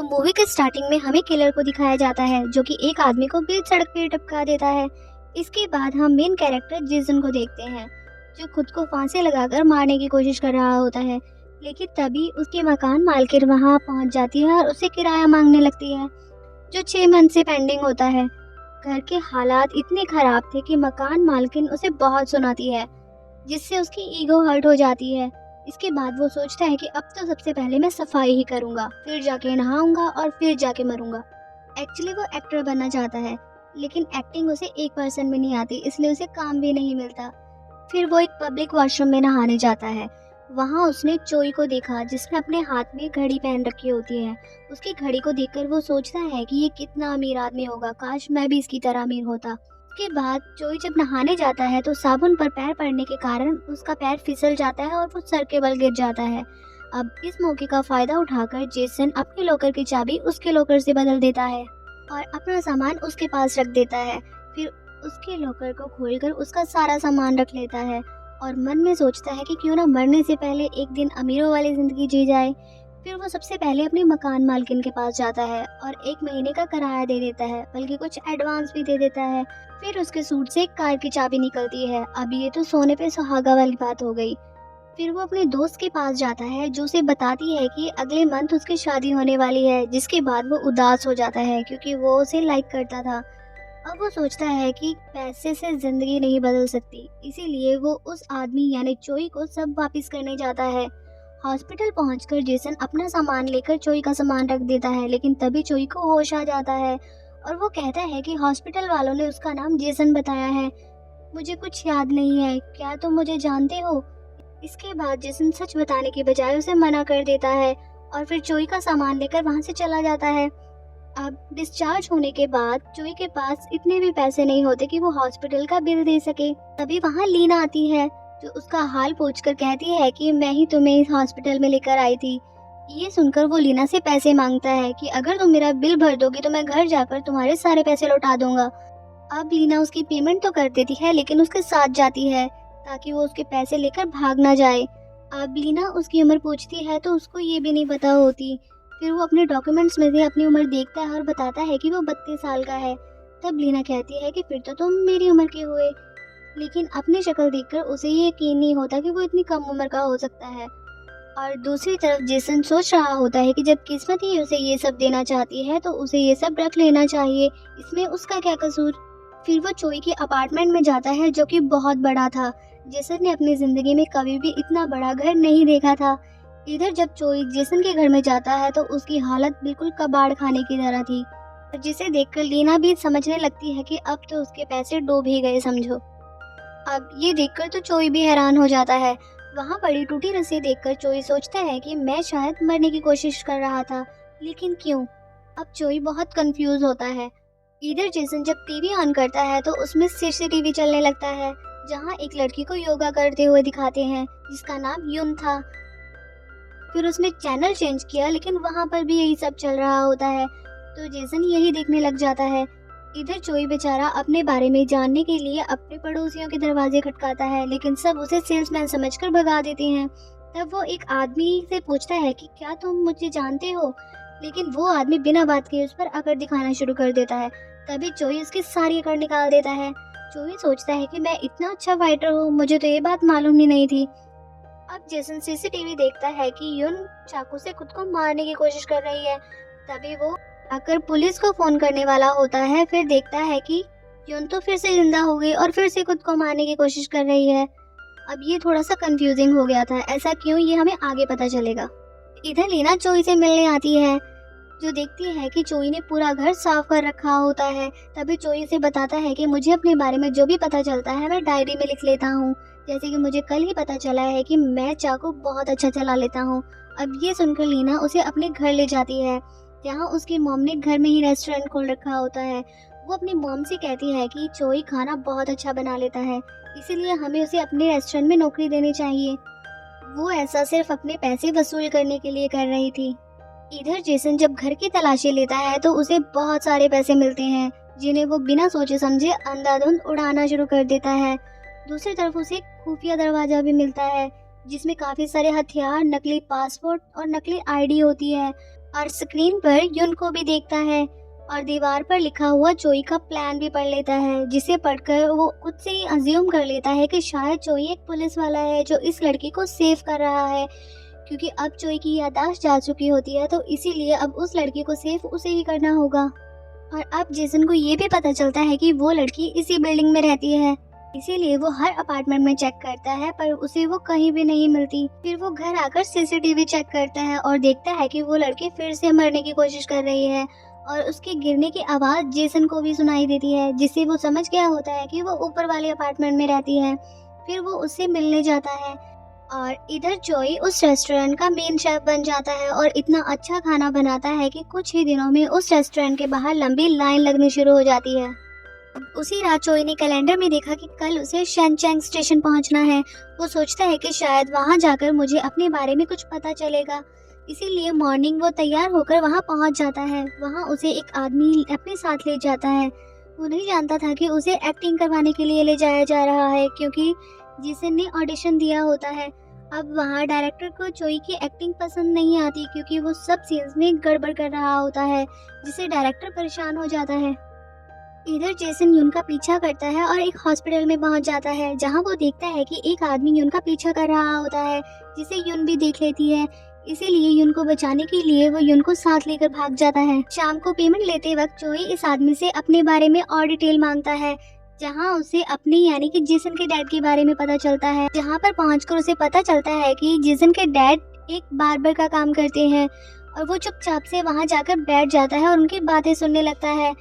Movie के starting में हमें किलर को दिखाया जाता है जो कि एक आदमी को बीच सड़क पे टपका देता है। इसके बाद हम मेन कैरेक्टर जेसन को देखते हैं जो खुद को फांसी लगाकर मारने की कोशिश कर रहा होता है, लेकिन तभी उसके मकान मालकिन वहां पहुंच जाती है और उसे किराया मांगने लगती है जो 6 मंथ से पेंडिंग होता है। घर के हालात इतने खराब थे कि मकान मालकिन उसे बहुत सुनाती है जिससे उसकी ईगो हर्ट हो जाती है। इसके बाद वो सोचता है कि अब तो सबसे पहले मैं सफाई ही करूंगा, फिर जाके नहाऊंगा और फिर जाके मरूंगा। एक्चुअली वो एक्टर बनना चाहता है, लेकिन एक्टिंग उसे 1% भी नहीं आती, इसलिए उसे काम भी नहीं मिलता। फिर वो एक पब्लिक वॉशरूम में नहाने जाता है। वहाँ उसने चोई को देखा जिसने अपने हाथ में घड़ी पहन रखी होती है। उसकी घड़ी को देखकर वो सोचता है कि ये कितना अमीर आदमी होगा, काश मैं भी इसकी तरह अमीर होता। उसके बाद चोई जब नहाने जाता है तो साबुन पर पैर पड़ने के कारण उसका पैर फिसल जाता है और वो सर के बल गिर जाता है। अब इस मौके का फायदा उठाकर जेसन अपने लॉकर की चाबी उसके लॉकर से बदल देता है और अपना सामान उसके पास रख देता है। फिर उसके लॉकर को खोलकर उसका सारा सामान रख लेता है और मन में सोचता है कि क्यों ना मरने से पहले एक दिन अमीरों वाली जिंदगी जी जाए। फिर वो सबसे पहले अपने मकान मालकिन के पास जाता है और 1 महीने का किराया दे देता है, बल्कि कुछ एडवांस भी दे देता है। फिर उसके सूट से एक कार की चाबी निकलती है। अब ये तो सोने पे सुहागा वाली बात हो गई। फिर वो अपने दोस्त के पास जाता है जो उसे बताती है कि अगले मंथ उसकी शादी होने वाली है, जिसके बाद वो उदास हो जाता है क्योंकि वो उसे लाइक करता था। अब वो सोचता है कि पैसे से जिंदगी नहीं बदल सकती, इसीलिए वो उस आदमी यानी चोई को सब वापस करने जाता है। हॉस्पिटल पहुंचकर जेसन अपना सामान लेकर चोई का सामान रख देता है, लेकिन तभी चोई को होश आ जाता है और वो कहता है कि हॉस्पिटल वालों ने उसका नाम जेसन बताया है, मुझे कुछ याद नहीं है, क्या तुम मुझे जानते हो? इसके बाद जेसन सच बताने के बजाय उसे मना कर देता है और फिर चोई का सामान लेकर वहां से चला जाता है। अब डिस्चार्ज होने के बाद चोई के पास इतने भी पैसे नहीं होते कि वो हॉस्पिटल का बिल दे सके। तभी वहाँ लीना आती है जो उसका हाल पूछकर कहती है कि मैं ही तुम्हें इस हॉस्पिटल में लेकर आई थी। ये सुनकर वो लीना से पैसे मांगता है कि अगर तुम मेरा बिल भर दोगी तो मैं घर जाकर तुम्हारे सारे पैसे लौटा दूंगा। अब लीना उसकी पेमेंट तो कर देती है, लेकिन उसके साथ जाती है ताकि वो उसके पैसे लेकर भाग ना जाए। अब लीना उसकी उम्र पूछती है तो उसको ये भी नहीं पता होती। फिर वो अपने डॉक्यूमेंट्स में से अपनी उम्र देखता है और बताता है कि वो 32 साल का है। तब लीना कहती है कि फिर तो तुम मेरी उम्र के हुए, लेकिन अपनी शक्ल देखकर उसे ये यकीन नहीं होता कि वो इतनी कम उम्र का हो सकता है। और दूसरी तरफ जेसन सोच रहा होता है कि जब किस्मत ही उसे ये सब देना चाहती है तो उसे ये सब रख लेना चाहिए, इसमें उसका क्या कसूर। फिर वो चोई के अपार्टमेंट में जाता है जो कि बहुत बड़ा था। जेसन ने अपनी जिंदगी में कभी भी इतना बड़ा घर नहीं देखा था। इधर जब चोई जेसन के घर में जाता है तो उसकी हालत बिल्कुल कबाड़ खाने की तरह थी, जिसे देखकर लीना भी समझने लगती है कि अब तो उसके पैसे डूब ही गए समझो। अब ये देखकर तो चोई भी हैरान हो जाता है। वहाँ पड़ी टूटी रस्सी देखकर चोई सोचता है कि मैं शायद मरने की कोशिश कर रहा था, लेकिन क्यों? अब चोई बहुत कंफ्यूज होता है। इधर जेसन जब टीवी ऑन करता है तो उसमें सीसीटीवी चलने लगता है जहाँ एक लड़की को योगा करते हुए दिखाते हैं जिसका नाम युन था। फिर उसने चैनल चेंज किया, लेकिन वहाँ पर भी यही सब चल रहा होता है, तो जेसन यही देखने लग जाता है। इधर चोई बेचारा अपने बारे में जानने के लिए अपने पड़ोसियों के दरवाजे खटकाता है, लेकिन सब उसे सेल्समैन समझकर भगा देते हैं। तब वो एक आदमी से पूछता है कि क्या तुम मुझे जानते हो, लेकिन वो आदमी बिना बात किए उस पर अकड़ दिखाना शुरू कर देता है। तभी चोई उसकी सारी अकड़ निकाल देता है। चोई सोचता है कि मैं इतना अच्छा फाइटर हूँ, मुझे तो ये बात मालूम ही नहीं थी। अब जेसन सीसीटीवी देखता है कि युन चाकू से खुद को मारने की कोशिश कर रही है। तभी वो आकर पुलिस को फोन करने वाला होता है। फिर देखता है कि युन तो फिर से जिंदा हो गई और फिर से खुद को मारने की कोशिश कर रही है। अब ये थोड़ा सा कंफ्यूजिंग हो गया था, ऐसा क्यों ये हमें आगे पता चलेगा। इधर लीना चोई से मिलने आती है जो देखती है कि चोई ने पूरा घर साफ कर रखा होता है। तभी चोई से बताता है कि मुझे अपने बारे में जो भी पता चलता है मैं डायरी में लिख लेता हूँ, जैसे कि मुझे कल ही पता चला है कि मैं चाकू बहुत अच्छा चला लेता हूँ। अब ये सुनकर लीना उसे अपने घर ले जाती है जहाँ उसकी मॉम ने घर में ही रेस्टोरेंट खोल रखा होता है। वो अपनी मॉम से कहती है कि चोई खाना बहुत अच्छा बना लेता है, इसीलिए हमें उसे अपने रेस्टोरेंट में नौकरी देनी चाहिए। वो ऐसा सिर्फ अपने पैसे वसूल करने के लिए कर रही थी। इधर जेसन जब घर की तलाशी लेता है तो उसे बहुत सारे पैसे मिलते हैं जिन्हें वो बिना सोचे समझे अंधाधुंध उड़ाना शुरू कर देता है। दूसरी तरफ उसे एक खुफिया दरवाजा भी मिलता है जिसमें काफी सारे हथियार, नकली पासपोर्ट और नकली आईडी होती है। और स्क्रीन पर युन को भी देखता है और दीवार पर लिखा हुआ चोई का प्लान भी पढ़ लेता है, जिसे पढ़कर वो खुद से ही अज्यूम कर लेता है कि शायद चोई एक पुलिस वाला है जो इस लड़की को सेव कर रहा है, क्योंकि अब चोई की याददाश्त जा चुकी होती है, तो इसीलिए अब उस लड़की को सेव उसे ही करना होगा। और अब जेसन को ये भी पता चलता है कि वो लड़की इसी बिल्डिंग में रहती है, इसीलिए वो हर अपार्टमेंट में चेक करता है पर उसे वो कहीं भी नहीं मिलती। फिर वो घर आकर सीसीटीवी चेक करता है और देखता है कि वो लड़की फिर से मरने की कोशिश कर रही है और उसके गिरने की आवाज़ जेसन को भी सुनाई देती है, जिससे वो समझ गया होता है कि वो ऊपर वाले अपार्टमेंट में रहती है। फिर वो उससे मिलने जाता है और इधर चोई उस रेस्टोरेंट का मेन शेफ बन जाता है और इतना अच्छा खाना बनाता है कि कुछ ही दिनों में उस रेस्टोरेंट के बाहर लंबी लाइन लगनी शुरू हो जाती है। उसी रात चोई ने कैलेंडर में देखा कि कल उसे शेनचैंग स्टेशन पहुंचना है। वो सोचता है कि शायद वहां जाकर मुझे अपने बारे में कुछ पता चलेगा, इसीलिए मॉर्निंग वो तैयार होकर वहां पहुंच जाता है। वहां उसे एक आदमी अपने साथ ले जाता है। वो नहीं जानता था कि उसे एक्टिंग करवाने के लिए ले जाया जा रहा है, क्योंकि जिसन ने ऑडिशन दिया होता है। अब वहाँ डायरेक्टर को चोई की एक्टिंग पसंद नहीं आती, क्योंकि वो सब सीन्स में गड़बड़ कर रहा होता है, जिससे डायरेक्टर परेशान हो जाता है। इधर जेसन युन का पीछा करता है और एक हॉस्पिटल में पहुंच जाता है, जहां वो देखता है कि एक आदमी युन का पीछा कर रहा होता है, जिसे युन भी देख लेती है। इसीलिए युन को बचाने के लिए वो युन को साथ लेकर भाग जाता है। शाम को पेमेंट लेते वक्त चोई इस आदमी से अपने बारे में और डिटेल मांगता है, जहां उसे अपने यानी कि जेसन के डैड के बारे में पता चलता है। जहां पर पहुंचकर उसे पता चलता है कि जेसन के डैड एक बार्बर का काम करते हैं और वो चुपचाप से वहां जाकर बैठ जाता है और उनकी बातें सुनने लगता है,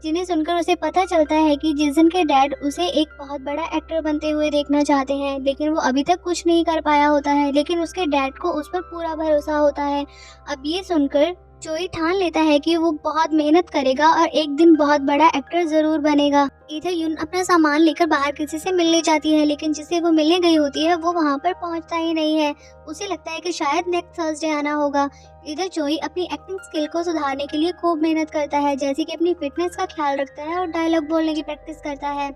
जिन्हें सुनकर उसे पता चलता है कि जेसन के डैड उसे एक बहुत बड़ा एक्टर बनते हुए देखना चाहते हैं, लेकिन वो अभी तक कुछ नहीं कर पाया होता है, लेकिन उसके डैड को उस पर पूरा भरोसा होता है। अब ये सुनकर चोई ठान लेता है कि वो बहुत मेहनत करेगा और एक दिन बहुत बड़ा एक्टर जरूर बनेगा। इधर युन अपना सामान लेकर बाहर किसी से मिलने जाती है, लेकिन जिसे वो मिलने गई होती है वो वहाँ पर पहुँचता ही नहीं है। उसे लगता है कि शायद नेक्स्ट थर्सडे आना होगा। इधर चोई अपनी एक्टिंग स्किल को सुधारने के लिए खूब मेहनत करता है, जैसे कि अपनी फिटनेस का ख्याल रखता है और डायलॉग बोलने की प्रैक्टिस करता है।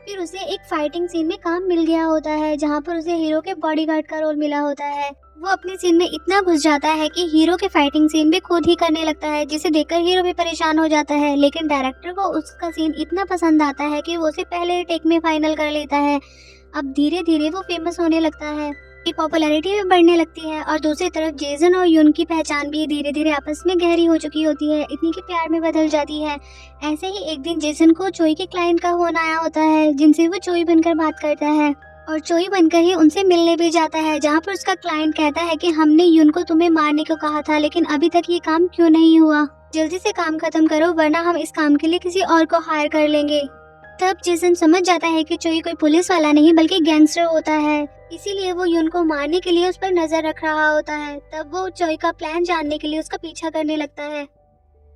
फिर उसे एक फाइटिंग सीन में काम मिल गया होता है, जहाँ पर उसे हीरो के बॉडीगार्ड का रोल मिला होता है। वो अपने सीन में इतना घुस जाता है कि हीरो के फाइटिंग सीन भी खुद ही करने लगता है, जिसे देखकर हीरो भी परेशान हो जाता है, लेकिन डायरेक्टर को उसका सीन इतना पसंद आता है कि वो उसे पहले टेक में फाइनल कर लेता है। अब धीरे धीरे वो फेमस होने लगता है, की पॉपुलैरिटी भी बढ़ने लगती है और दूसरी तरफ जेसन और युन की पहचान भी धीरे धीरे आपस में गहरी हो चुकी होती है, इतनी कि प्यार में बदल जाती है। ऐसे ही एक दिन जेसन को चोई के क्लाइंट का फोन आया होता है, जिनसे वो चोई बनकर बात करता है और चोई बनकर ही उनसे मिलने भी जाता है, जहाँ पर उसका क्लाइंट कहता है कि हमने युन को तुम्हें मारने को कहा था, लेकिन अभी तक ये काम क्यों नहीं हुआ। जल्दी से काम खत्म करो, वरना हम इस काम के लिए किसी और को हायर कर लेंगे। तब जेसन समझ जाता है कि चोई कोई पुलिस वाला नहीं बल्कि गैंगस्टर होता है, इसीलिए वो युन को मारने के लिए उस पर नजर रख रहा होता है। तब वो चोई का प्लान जानने के लिए उसका पीछा करने लगता है,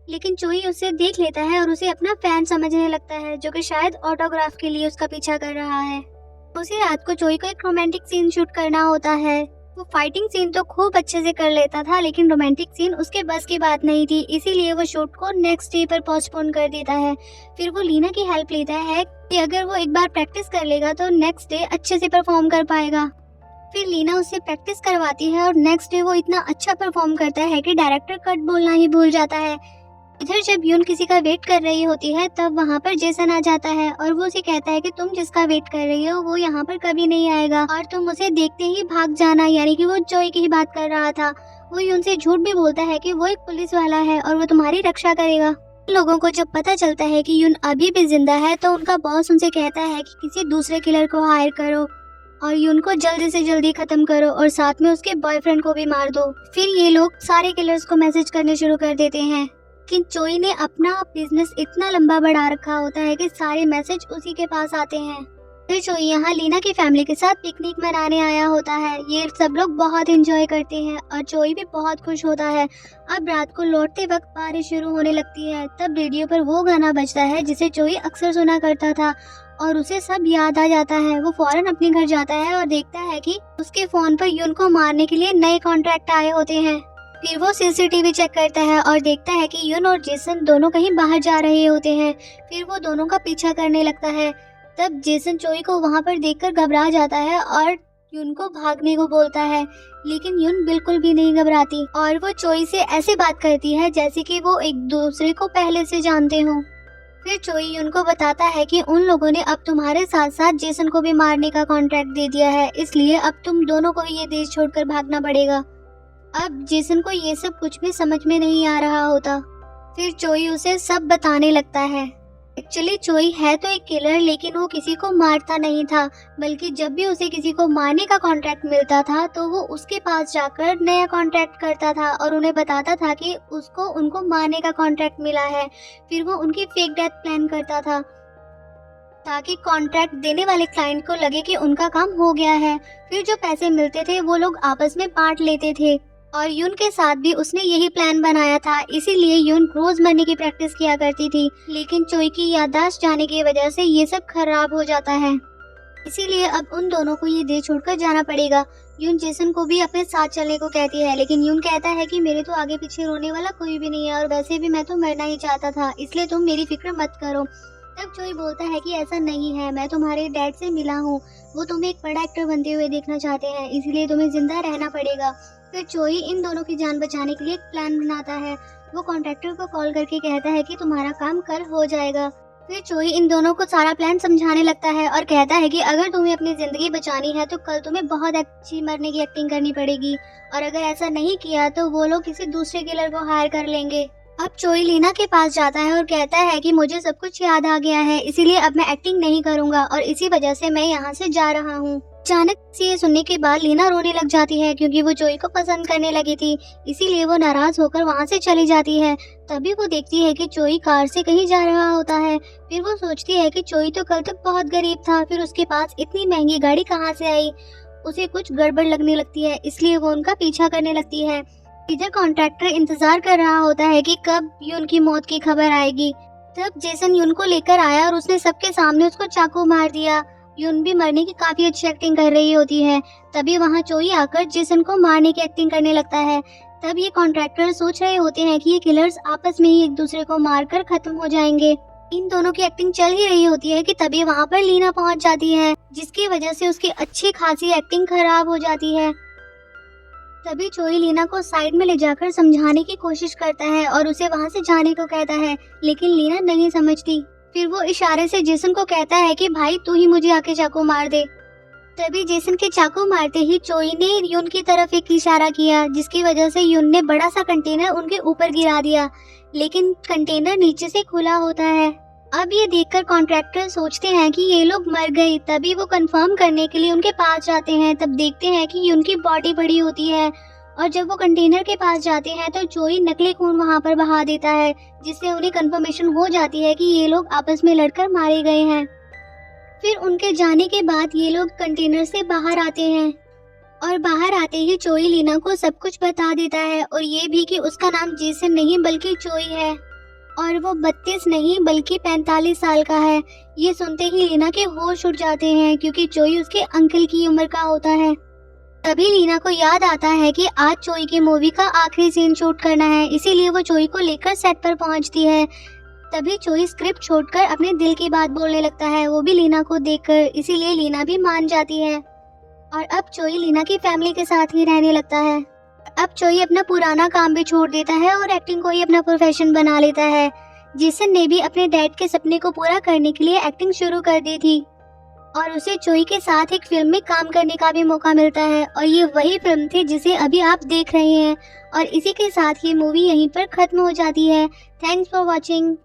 लेकिन चोई उसे देख लेता है और उसे अपना फैन समझने लगता है, जो कि शायद ऑटोग्राफ के लिए उसका पीछा कर रहा है। उसी रात को चोई को एक रोमांटिक सीन शूट करना होता है। वो फाइटिंग सीन तो खूब अच्छे से कर लेता था, लेकिन रोमांटिक सीन उसके बस की बात नहीं थी, इसीलिए वो शूट को नेक्स्ट डे पर पोस्टपोन कर देता है। फिर वो लीना की हेल्प लेता है कि अगर वो एक बार प्रैक्टिस कर लेगा तो नेक्स्ट डे अच्छे से परफॉर्म कर पाएगा। फिर लीना उससे प्रैक्टिस करवाती है और नेक्स्ट डे वो इतना अच्छा परफॉर्म करता है कि डायरेक्टर कट बोलना ही भूल जाता है। इधर जब युन किसी का वेट कर रही होती है, तब वहाँ पर जेसन आ जाता है और वो उसे कहता है कि तुम जिसका वेट कर रही हो वो यहाँ पर कभी नहीं आएगा और तुम उसे देखते ही भाग जाना, यानी कि वो चोई की ही बात कर रहा था। वो युन से झूठ भी बोलता है कि वो एक पुलिस वाला है और वो तुम्हारी रक्षा करेगा। लोगों को जब पता चलता है कि युन अभी भी जिंदा है, तो उनका बॉस उनसे कहता है कि किसी दूसरे किलर को हायर करो और युन को जल्दी से जल्दी खत्म करो और साथ में उसके बॉयफ्रेंड को भी मार दो। फिर ये लोग सारे किलर्स को मैसेज करने शुरू कर देते हैं, लेकिन चोई ने अपना बिजनेस इतना लंबा बढ़ा रखा होता है कि सारे मैसेज उसी के पास आते हैं। फिर चोई यहाँ लीना की फैमिली के साथ पिकनिक मनाने आया होता है। ये सब लोग बहुत एंजॉय करते हैं और चोई भी बहुत खुश होता है। अब रात को लौटते वक्त बारिश शुरू होने लगती है। तब रेडियो पर वो गाना बजता है जिसे चोई अक्सर सुना करता था और उसे सब याद आ जाता है। वो फौरन अपने घर जाता है और देखता है कि उसके फोन पर युन को मारने के लिए नए कॉन्ट्रैक्ट आए होते हैं। फिर वो सीसीटीवी चेक करता है और देखता है कि युन और जेसन दोनों कहीं बाहर जा रहे होते हैं। फिर वो दोनों का पीछा करने लगता है। तब जेसन चोई को वहाँ पर देखकर घबरा जाता है और यून को भागने को बोलता है, लेकिन यून बिल्कुल भी नहीं घबराती और वो चोई से ऐसे बात करती है जैसे कि वो एक दूसरे को पहले से जानते हों। फिर चोई यून को बताता है कि उन लोगों ने अब तुम्हारे साथ साथ जेसन को भी मारने का कॉन्ट्रैक्ट दे दिया है, इसलिए अब तुम दोनों को ही ये देश छोड़कर भागना पड़ेगा। अब जेसन को ये सब कुछ भी समझ में नहीं आ रहा होता। फिर चोई उसे सब बताने लगता है। एक्चुअली चोई है तो एक किलर, लेकिन वो किसी को मारता नहीं था, बल्कि जब भी उसे किसी को मारने का कॉन्ट्रैक्ट मिलता था तो वो उसके पास जाकर नया कॉन्ट्रैक्ट करता था और उन्हें बताता था कि उसको उनको मारने का कॉन्ट्रैक्ट मिला है। फिर वो उनकी फेक डेथ प्लान करता था ताकि कॉन्ट्रैक्ट देने वाले क्लाइंट को लगे कि उनका काम हो गया है। फिर जो पैसे मिलते थे वो लोग आपस में बांट लेते थे और यून के साथ भी उसने यही प्लान बनाया था, इसीलिए यून रोज मरने की प्रैक्टिस किया करती थी। लेकिन चोई की याददाश्त जाने की वजह से ये सब खराब हो जाता है, इसीलिए अब उन दोनों को ये देश छोड़कर जाना पड़ेगा। यून जेसन को भी अपने साथ चलने को कहती है, लेकिन यून कहता है कि मेरे तो आगे पीछे रोने वाला कोई भी नहीं है और वैसे भी मैं तो मरना ही चाहता था, इसलिए तुम मेरी फिक्र मत करो। तब चोई बोलता है कि ऐसा नहीं है, मैं तुम्हारे डैड से मिला हूँ, वो तुम्हें एक बड़ा एक्टर बनते हुए देखना चाहते हैं, इसलिए तुम्हें जिंदा रहना पड़ेगा। फिर चोई इन दोनों की जान बचाने के लिए एक प्लान बनाता है। वो कॉन्ट्रैक्टर को कॉल करके कहता है कि तुम्हारा काम कल हो जाएगा। फिर चोई इन दोनों को सारा प्लान समझाने लगता है और कहता है कि अगर तुम्हें अपनी जिंदगी बचानी है तो कल तुम्हें बहुत अच्छी मरने की एक्टिंग करनी पड़ेगी, और अगर ऐसा नहीं किया तो वो लोग किसी दूसरे किलर को हायर कर लेंगे। अब चोई लीना के पास जाता है और कहता है कि मुझे सब कुछ याद आ गया है, इसीलिए अब मैं एक्टिंग नहीं करूंगा और इसी वजह से मैं यहाँ से जा रहा हूँ। अचानक से ये सुनने के बाद लीना रोने लग जाती है क्योंकि वो चोई को पसंद करने लगी थी, इसीलिए वो नाराज होकर वहाँ से चली जाती है। तभी वो देखती है कि चोई कार से कहीं जा रहा होता है। फिर वो सोचती है कि चोई तो कल तक बहुत गरीब था, फिर उसके पास इतनी महंगी गाड़ी कहाँ से आई। उसे कुछ गड़बड़ लगने लगती है, इसलिए वो उनका पीछा करने लगती है। इधर कॉन्ट्रैक्टर इंतजार कर रहा होता है कि कब यून की मौत की खबर आएगी। तब जेसन यून को लेकर आया और उसने सबके सामने उसको चाकू मार दिया। यून भी मरने की काफी अच्छी एक्टिंग कर रही होती है। तभी वहाँ चोई आकर जेसन को मारने की एक्टिंग करने लगता है। तब ये कॉन्ट्रैक्टर सोच रहे होते हैं कि ये किलर्स आपस में ही एक दूसरे को मारकर खत्म हो जाएंगे। इन दोनों की एक्टिंग चल ही रही होती है कि तभी वहाँ पर लीना पहुँच जाती है, जिसकी वजह से उसकी अच्छी खासी एक्टिंग खराब हो जाती है। तभी चोई लीना को साइड में ले जाकर समझाने की कोशिश करता है और उसे वहाँ से जाने को कहता है, लेकिन लीना नहीं समझती। फिर वो इशारे से जेसन को कहता है कि भाई तू ही मुझे आके चाकू मार दे। तभी जेसन के चाकू मारते ही चोई ने यून की तरफ एक इशारा किया, जिसकी वजह से यून ने बड़ा सा कंटेनर उनके ऊपर गिरा दिया, लेकिन कंटेनर नीचे से खुला होता है। अब ये देखकर कॉन्ट्रैक्टर सोचते हैं कि ये लोग मर गए। तभी वो कंफर्म करने के लिए उनके पास जाते हैं। तब देखते हैं कि यून की बॉडी पड़ी होती है, और जब वो कंटेनर के पास जाते हैं तो चोई नकली खून वहाँ पर बहा देता है, जिससे उन्हें कंफर्मेशन हो जाती है कि ये लोग आपस में लड़कर मारे गए हैं। फिर उनके जाने के बाद ये लोग कंटेनर से बाहर आते हैं, और बाहर आते ही चोई लीना को सब कुछ बता देता है, और ये भी कि उसका नाम जेसन नहीं बल्कि चोई है, और वो 32 नहीं बल्कि 45 साल का है। ये सुनते ही लीना के होश उड़ जाते हैं क्योंकि चोई उसके अंकल की उम्र का होता है। तभी लीना को याद आता है कि आज चोई की मूवी का आखिरी सीन शूट करना है, इसीलिए वो चोई को लेकर सेट पर पहुंचती है। तभी चोई स्क्रिप्ट छोड़कर अपने दिल की बात बोलने लगता है, वो भी लीना को देखकर, इसीलिए लीना भी मान जाती है। और अब चोई लीना की फैमिली के साथ ही रहने लगता है। अब चोई अपना पुराना काम भी छोड़ देता है और एक्टिंग को ही अपना प्रोफेशन बना लेता है। जेसन ने भी अपने डैड के सपने को पूरा करने के लिए एक्टिंग शुरू कर दी थी, और उसे चोई के साथ एक फिल्म में काम करने का भी मौका मिलता है, और ये वही फिल्म थी जिसे अभी आप देख रहे हैं। और इसी के साथ ये मूवी यहीं पर खत्म हो जाती है। Thanks for watching.